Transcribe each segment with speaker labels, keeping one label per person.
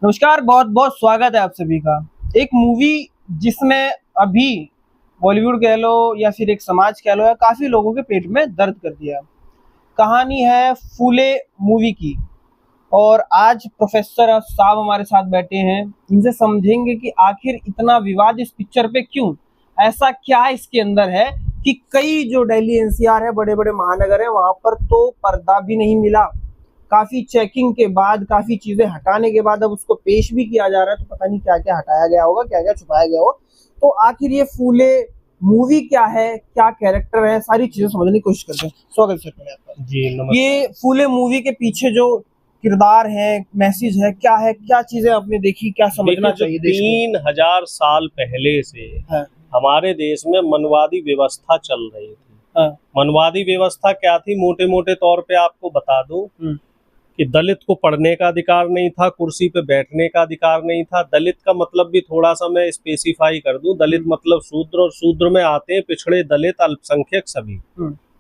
Speaker 1: नमस्कार, बहुत बहुत स्वागत है आप सभी का। एक मूवी जिसने अभी बॉलीवुड कह लो या फिर एक समाज कह लो या काफी लोगों के पेट में दर्द कर दिया। कहानी है फूले मूवी की। और आज प्रोफेसर साहब हमारे साथ बैठे हैं। इनसे समझेंगे कि आखिर इतना विवाद इस पिक्चर पे क्यों, ऐसा क्या इसके अंदर है कि कई जो दिल्ली एनसीआर है, बड़े बड़े महानगर है, वहां पर तो पर्दा भी नहीं मिला। काफी चेकिंग के बाद, काफी चीजें हटाने के बाद अब उसको पेश भी किया जा रहा है। तो पता नहीं क्या क्या हटाया गया होगा, क्या क्या छुपाया गया हो। तो आखिर ये फूले मूवी क्या है, क्या कैरेक्टर है, सारी चीजें समझने की कोशिश करते हैं। स्वागत सर पहले आपका।
Speaker 2: जी नमस्कार।
Speaker 1: ये फूले मूवी के पीछे जो किरदार है, मैसेज है, क्या है, क्या चीजें आपने देखी, क्या समझना चाहिए देश को?
Speaker 2: 3000 साल पहले से
Speaker 1: हाँ,
Speaker 2: हमारे देश में मनवादी व्यवस्था चल रही थी।
Speaker 1: हाँ,
Speaker 2: मनवादी व्यवस्था क्या थी, मोटे मोटे तौर पे आपको बता दूं कि दलित को पढ़ने का अधिकार नहीं था, कुर्सी पे बैठने का अधिकार नहीं था। दलित का मतलब भी थोड़ा सा मैं स्पेसिफाई कर दूं, दलित मतलब शूद्र, और शूद्र में आते हैं पिछड़े, दलित, अल्पसंख्यक सभी।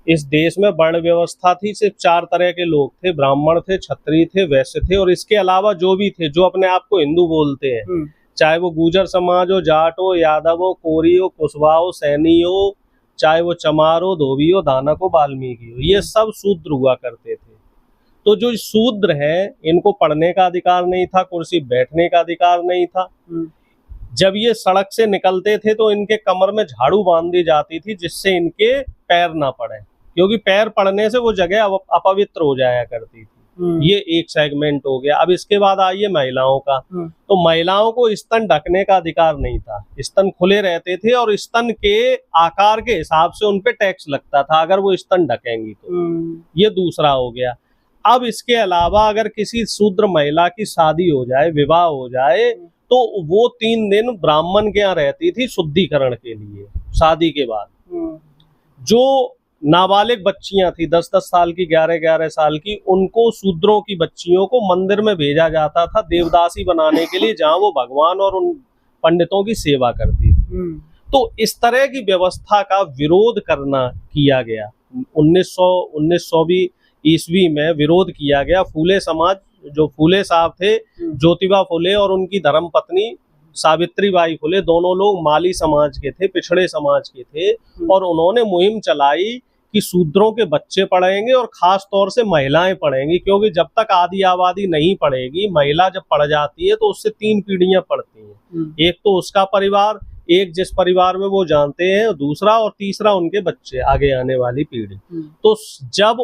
Speaker 2: इस देश में वर्ण व्यवस्था थी, सिर्फ 4 तरह के लोग थे, ब्राह्मण थे, क्षत्रिय थे, वैश्य थे, और इसके अलावा जो भी थे जो अपने आप को हिंदू बोलते हैं, चाहे वो गुर्जर समाज हो, जाट हो, यादव हो, कोरी हो, कुशवाहा हो, सैनी हो, चाहे वो चमार हो, धोबी हो, दानक हो, वाल्मीकि हो, ये सब शूद्र हुआ करते थे। तो जो शूद्र हैं, इनको पढ़ने का अधिकार नहीं था, कुर्सी बैठने का अधिकार नहीं था। जब ये सड़क से निकलते थे तो इनके कमर में झाड़ू बांध दी जाती थी, जिससे इनके पैर ना पड़े, क्योंकि पैर पड़ने से वो जगह अपवित्र हो जाया करती थी। ये एक सेगमेंट हो गया। अब इसके बाद आइए महिलाओं का। तो महिलाओं को स्तन ढकने का अधिकार नहीं था, स्तन खुले रहते थे और स्तन के आकार के हिसाब से उन पे टैक्स लगता था अगर वो स्तन ढकेंगी तो। ये दूसरा हो गया। अब इसके अलावा अगर किसी शूद्र महिला की शादी हो जाए, विवाह हो जाए, तो वो 3 दिन ब्राह्मण के यहाँ रहती थी शुद्धिकरण के लिए। शादी के बाद जो नाबालिग बच्चियां थी, 10-10 साल की, 11-11 साल की, उनको, शूद्रों की बच्चियों को मंदिर में भेजा जाता था देवदासी बनाने के लिए, जहां वो भगवान और उन पंडितों की सेवा करती थी। तो इस तरह की व्यवस्था का विरोध करना किया गया। 1900 ईस्वी में विरोध किया गया। फूले समाज, जो फूले साहब थे, ज्योतिबा फूले और उनकी धर्मपत्नी सावित्रीबाई फुले, दोनों लोग माली समाज के थे, पिछड़े समाज के थे, और उन्होंने मुहिम चलाई कि शूद्रों के बच्चे पढ़ेंगे और खास तौर से महिलाएं पढ़ेंगी, क्योंकि जब तक आदि आबादी नहीं पढ़ेगी, महिला जब पढ़ जाती है तो उससे 3 पीढ़ियां पढ़ती हैं। एक तो उसका परिवार, एक जिस परिवार में वो जानते हैं, दूसरा, और तीसरा उनके बच्चे, आगे आने वाली पीढ़ी। तो जब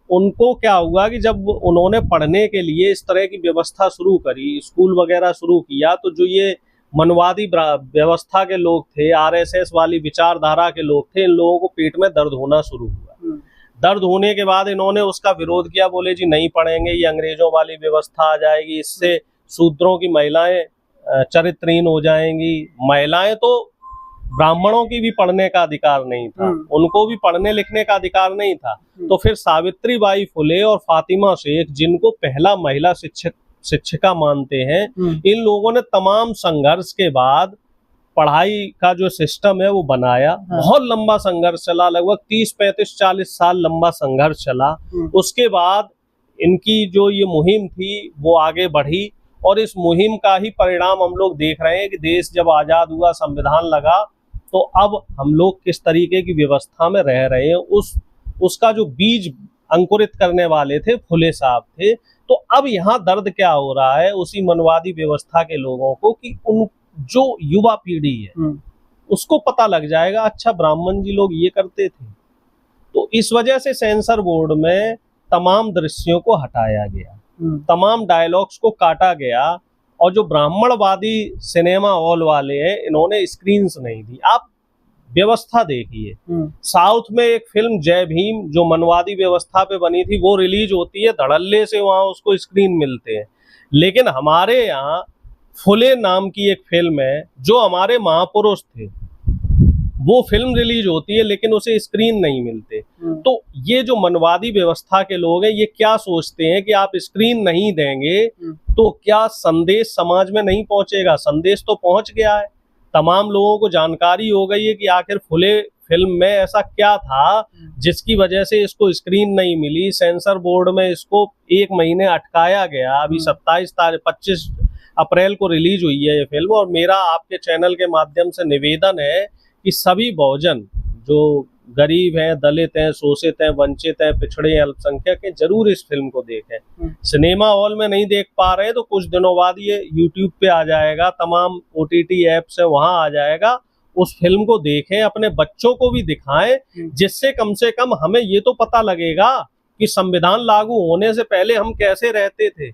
Speaker 2: उनको क्या हुआ कि जब उन्होंने पढ़ने के लिए इस तरह की व्यवस्था शुरू करी, स्कूल वगैरह शुरू किया, तो जो ये मनवादी व्यवस्था के लोग थे, आरएसएस वाली विचारधारा के लोग थे, इन लोगों को पेट में दर्द होना शुरू हुआ। दर्द होने के बाद इन्होंने उसका विरोध किया, बोले जी नहीं पढ़ेंगे, ये अंग्रेजों वाली व्यवस्था आ जाएगी, इससे शूद्रों की महिलाएं चरित्रहीन हो जाएंगी। महिलाएं तो, ब्राह्मणों की भी पढ़ने का अधिकार नहीं था, उनको भी पढ़ने लिखने का अधिकार नहीं था। तो फिर सावित्रीबाई फुले और फातिमा शेख, जिनको पहला महिला शिक्षिका मानते हैं, इन लोगों ने तमाम संघर्ष के बाद पढ़ाई का जो सिस्टम है वो बनाया। बहुत लंबा संघर्ष चला, लगभग 30-35-40 साल लंबा संघर्ष चला। उसके बाद इनकी जो ये मुहिम थी वो आगे बढ़ी, और इस मुहिम का ही परिणाम हम लोग देख रहे हैं कि देश जब आजाद हुआ, संविधान लगा, तो अब हम लोग किस तरीके की व्यवस्था में रह रहे हैं, उसका जो बीज अंकुरित करने वाले थे फुले साहब थे। तो अब यहाँ दर्द क्या हो रहा है उसी मनवादी व्यवस्था के लोगों को, कि उन जो युवा पीढ़ी है उसको पता लग जाएगा, अच्छा ब्राह्मण जी लोग ये करते थे। तो इस वजह से सेंसर बोर्ड में तमाम दृश्यों को हटाया गया, तमाम डायलॉग्स को काटा गया, और जो ब्राह्मणवादी सिनेमा हॉल वाले हैं, इन्होंने स्क्रीन्स नहीं दी। आप व्यवस्था देखिए, साउथ में एक फिल्म जय भीम जो मनवादी व्यवस्था पे बनी थी, वो रिलीज होती है, धड़ल्ले से वहां उसको स्क्रीन मिलते हैं। लेकिन हमारे यहाँ फुले नाम की एक फिल्म है, जो हमारे महापुरुष थे, वो फिल्म रिलीज होती है, लेकिन उसे स्क्रीन नहीं मिलते। तो ये जो मनवादी व्यवस्था के लोग हैं, ये क्या सोचते हैं कि आप स्क्रीन नहीं देंगे तो क्या संदेश समाज में नहीं पहुंचेगा? संदेश तो पहुंच गया है, तमाम लोगों को जानकारी हो गई है कि आखिर फुले फिल्म में ऐसा क्या था जिसकी वजह से इसको स्क्रीन नहीं मिली, सेंसर बोर्ड में इसको 1 महीने अटकाया गया। अभी 25 अप्रैल को रिलीज हुई है ये फिल्म, और मेरा आपके चैनल के माध्यम से निवेदन है कि सभी बहुजन जो गरीब हैं, दलित हैं, शोषित हैं, वंचित हैं, पिछड़े हैं, अल्पसंख्यक हैं, जरूर इस फिल्म को देखें। सिनेमा हॉल में नहीं देख पा रहे तो कुछ दिनों बाद ये यूट्यूब पे आ जाएगा, तमाम OTT ऐप्स है वहां आ जाएगा। उस फिल्म को देखें, अपने बच्चों को भी दिखाएं, जिससे कम से कम हमें ये तो पता लगेगा कि संविधान लागू होने से पहले हम कैसे रहते थे,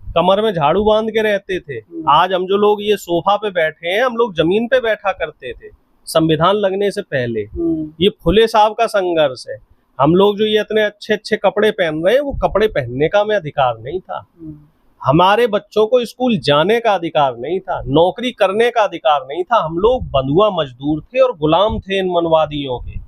Speaker 2: कमर में झाड़ू बांध के रहते थे। आज हम जो लोग ये सोफा पे बैठे हैं, हम लोग जमीन पे बैठा करते थे संविधान लगने से पहले। ये फुले साहब का संघर्ष है। हम लोग जो ये इतने अच्छे अच्छे कपड़े पहन रहे हैं, वो कपड़े पहनने का हमें अधिकार नहीं था। हमारे बच्चों को स्कूल जाने का अधिकार नहीं था, नौकरी करने का अधिकार नहीं था। हम लोग बंधुआ मजदूर थे और गुलाम थे इन मनवादियों के।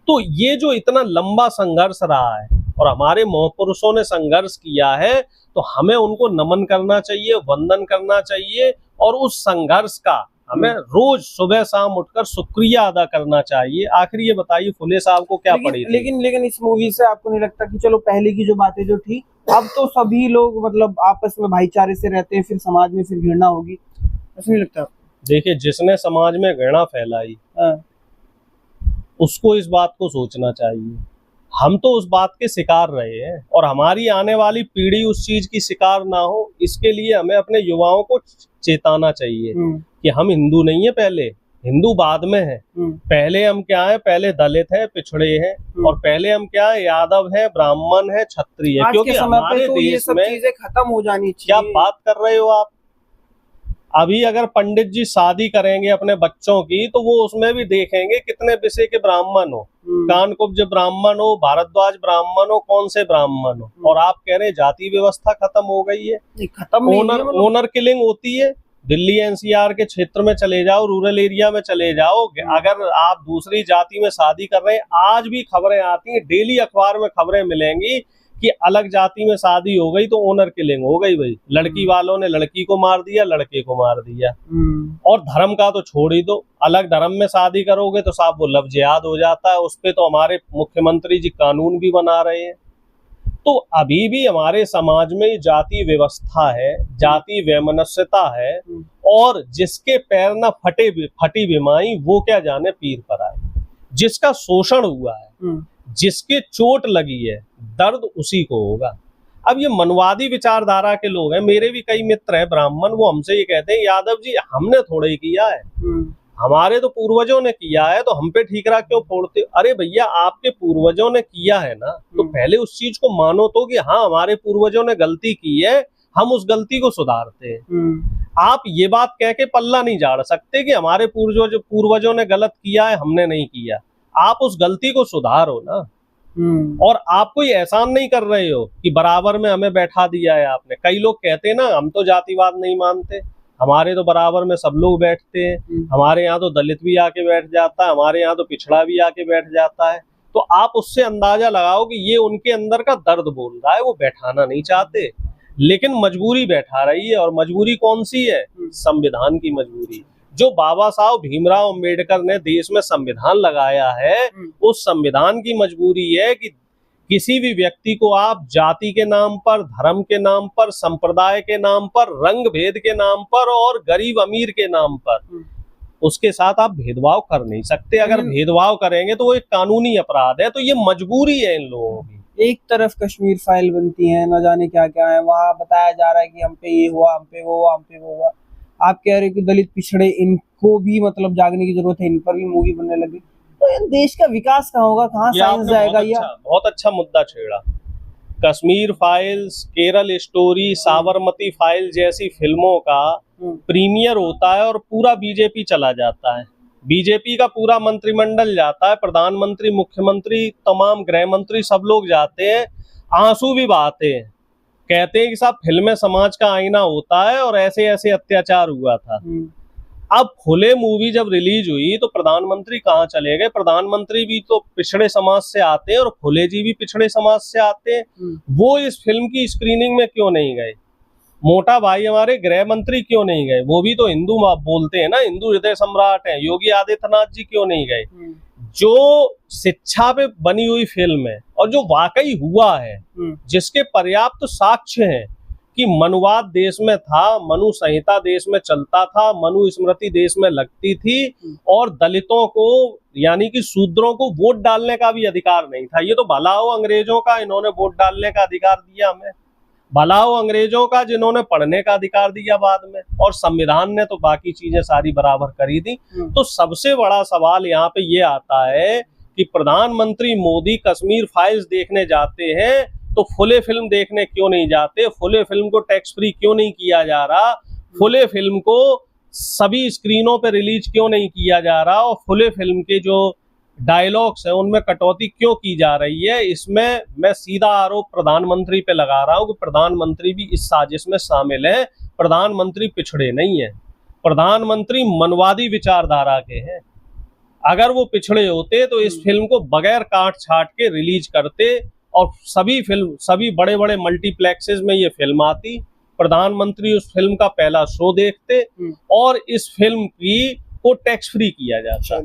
Speaker 2: तो ये जो इतना लंबा संघर्ष रहा है और हमारे महापुरुषों ने संघर्ष किया है, तो हमें उनको नमन करना चाहिए, वंदन करना चाहिए, और उस संघर्ष का हमें रोज सुबह शाम उठकर शुक्रिया अदा करना चाहिए। आखिर ये बताइए फुले साहब को क्या पड़ी थी?
Speaker 1: लेकिन इस मूवी से आपको नहीं लगता कि चलो पहले की जो बातें जो थी, अब तो सभी लोग मतलब आपस में भाईचारे से रहते हैं, फिर समाज में फिर घृणा होगी, ऐसा नहीं लगता?
Speaker 2: देखिए, जिसने समाज में घृणा फैलाई उसको इस बात को सोचना चाहिए। हम तो उस बात के शिकार रहे हैं, और हमारी आने वाली पीढ़ी उस चीज की शिकार ना हो, इसके लिए हमें अपने युवाओं को चेताना चाहिए कि हम हिंदू नहीं है, पहले हिंदू बाद में है। पहले हम क्या है? पहले दलित है, पिछड़े हैं, और पहले हम क्या है? यादव है, ब्राह्मण है, क्षत्रिय है। क्योंकि हमारे
Speaker 1: तो ये सब चीजें खत्म हो जानी चाहिए।
Speaker 2: क्या बात कर रहे हो आप? अभी अगर पंडित जी शादी करेंगे अपने बच्चों की, तो वो उसमें भी देखेंगे कितने विषय के ब्राह्मण हो, कानकुब्ज ब्राह्मण हो, भारद्वाज ब्राह्मण हो, कौन से ब्राह्मण हो। और आप कह रहे हैं जाति व्यवस्था खत्म हो गई है?
Speaker 1: खत्म नहीं है,
Speaker 2: ओनर किलिंग होती है। दिल्ली NCR के क्षेत्र में चले जाओ, रूरल एरिया में चले जाओ, अगर आप दूसरी जाति में शादी कर रहे हैं, आज भी खबरें आती हैं, डेली अखबार में खबरें मिलेंगी कि अलग जाति में शादी हो गई तो ओनर किलिंग हो गई। भाई, लड़की वालों ने लड़की को मार दिया, लड़के को मार दिया। और धर्म का तो छोड़ ही दो, अलग धर्म में शादी करोगे तो साहब वो लव जिहाद हो जाता है। उस पे तो हमारे मुख्यमंत्री जी कानून भी बना रहे हैं। तो अभी भी हमारे समाज में जाति व्यवस्था है, जाति वैमनस्यता है, और जिसके पैर न फटी बिमाई, वो क्या जाने पीर पर आए। जिसका शोषण हुआ है, जिसके चोट लगी है, दर्द उसी को होगा। अब ये मनवादी विचारधारा के लोग हैं, मेरे भी कई मित्र हैं ब्राह्मण, वो हमसे ये कहते हैं, यादव जी हमने थोड़ा ही किया है, हमारे तो पूर्वजों ने किया है, तो हम पे ठीकरा क्यों फोड़ते? अरे भैया, आपके पूर्वजों ने किया है ना, तो पहले उस चीज को मानो तो कि हाँ हमारे पूर्वजों ने गलती की है, हम उस गलती को सुधारते हैं। आप ये बात कह के पल्ला नहीं झाड़ सकते कि हमारे पूर्वजों ने गलत किया है, हमने नहीं किया। आप उस गलती को सुधारो ना। और आप कोई एहसान नहीं कर रहे हो कि बराबर में हमें बैठा दिया है आपने। कई लोग कहते हैं ना, हम तो जातिवाद नहीं मानते, हमारे तो बराबर में सब लोग बैठते हैं, हमारे यहाँ तो दलित भी आके बैठ जाता है, हमारे यहाँ तो पिछड़ा भी आके बैठ जाता है। तो आप उससे अंदाजा लगाओ कि ये उनके अंदर का दर्द बोल रहा है। वो बैठाना नहीं चाहते, लेकिन मजबूरी बैठा रही है। और मजबूरी कौन सी है? संविधान की मजबूरी। जो बाबा साहब भीमराव अंबेडकर ने देश में संविधान लगाया है, उस संविधान की मजबूरी है कि किसी भी व्यक्ति को आप जाति के नाम पर, धर्म के नाम पर, संप्रदाय के नाम पर, रंग भेद के नाम पर और गरीब अमीर के नाम पर, उसके साथ आप भेदभाव कर नहीं सकते। अगर भेदभाव करेंगे तो वो एक कानूनी अपराध है। तो ये मजबूरी है इन लोगों की।
Speaker 1: एक तरफ कश्मीर फाइल बनती है, न जाने क्या क्या है, वहाँ बताया जा रहा है कि हम पे ये हुआ, हम पे वो हुआ, हम पे वो हुआ। आप कह रहे हो कि दलित पिछड़े, इनको भी मतलब जागने की जरूरत है, इन पर भी मूवी बनने लगी। तो ये देश का विकास कहाँ होगा, कहाँ साइंस जाएगा?
Speaker 2: बहुत अच्छा मुद्दा छेड़ा। Kashmir files, Kerala story, Sabarmati file जैसी फिल्मों का प्रीमियर होता है और पूरा बीजेपी चला जाता है। बीजेपी का पूरा मंत्रिमंडल जाता है, प्रधानमंत्री, मुख्यमंत्री, तमाम गृह मंत्री, सब लोग जाते हैं, आंसू भी बहाते हैं, कहते हैं कि साहब फिल्में समाज का आईना होता है और ऐसे ऐसे अत्याचार हुआ था। अब फुले मूवी जब रिलीज हुई तो प्रधानमंत्री कहाँ चले गए? प्रधानमंत्री भी तो पिछड़े समाज से आते हैं और फुले जी भी पिछड़े समाज से आते हैं। वो इस फिल्म की स्क्रीनिंग में क्यों नहीं गए? मोटा भाई हमारे गृह मंत्री क्यों नहीं गए? वो भी तो हिंदू बोलते हैं ना, हिंदू हृदय सम्राट हैं, योगी आदित्यनाथ जी क्यों नहीं गए? जो शिक्षा पे बनी हुई फिल्म है और जो वाकई हुआ है, जिसके पर्याप्त साक्ष्य हैं कि मनुवाद देश में था, मनु संहिता देश में चलता था, मनु स्मृति देश में लगती थी और दलितों को यानी कि शूद्रों को वोट डालने का भी अधिकार नहीं था। ये तो भला हो अंग्रेजों का, इन्होंने वोट डालने का अधिकार दिया हमें, भला हो अंग्रेजों का जिन्होंने पढ़ने का अधिकार दिया बाद में, और संविधान ने तो बाकी चीजें सारी बराबर करी थी। तो सबसे बड़ा सवाल यहाँ पे ये आता है कि प्रधानमंत्री मोदी कश्मीर फाइल्स देखने जाते हैं तो फुले फिल्म देखने क्यों नहीं जाते? फुले फिल्म को टैक्स फ्री क्यों नहीं किया जा रहा? फुले फिल्म को सभी स्क्रीनों पे रिलीज क्यों नहीं किया जा रहा? और फुले फिल्म के जो डायलॉग्स है उनमें कटौती क्यों की जा रही है? इसमें मैं सीधा आरोप प्रधानमंत्री पे लगा रहा हूं कि प्रधानमंत्री भी इस साजिश में शामिल है। प्रधानमंत्री पिछड़े नहीं है, प्रधानमंत्री मनवादी विचारधारा के हैं। अगर वो पिछड़े होते तो इस फिल्म को बगैर काट छाट के रिलीज करते और सभी बड़े बड़े मल्टीप्लेक्सेस में ये फिल्म आती, प्रधानमंत्री उस फिल्म का पहला शो देखते और इस फिल्म को टैक्स फ्री किया जाता।